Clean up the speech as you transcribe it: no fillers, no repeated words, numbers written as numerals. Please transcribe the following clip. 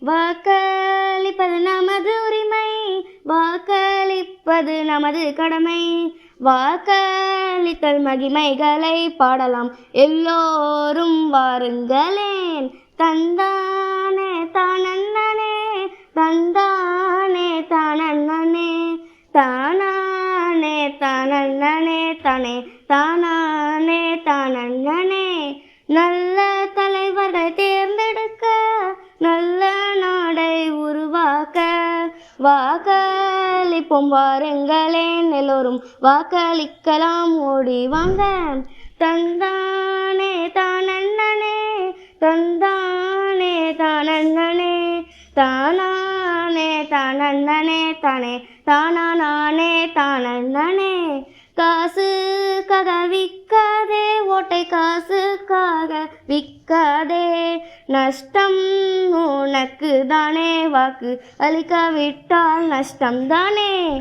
வாக்களிப்பது நமது உரிமை, வாக்களிப்பது நமது கடமை. வாக்களித்தல் மகிமைகளை பாடலாம் எல்லோரும் வாருங்களேன். தந்தானே தானே, தந்தானே தானே, தானே தானே தானே, தானே தானே. நல்ல தலைவர்கள் தேர்ந்தெடுக்க, நல்ல நாடை உருவாக்க, வாக்களிப்போம் வாருங்களேன். எல்லோரும் வாக்களிக்கலாம் ஓடி வாங்க. தந்தானே தானே, தந்தானே தானே, தானே தானே தானே, தானே தானே. காசுக்காக விற்காதே, ஓட்டை காசுக்காக விற்காதே. நஷ்டம் உனக்கு தானே, வாக்கு அளிக்காவிட்டால் நஷ்டம் தானே.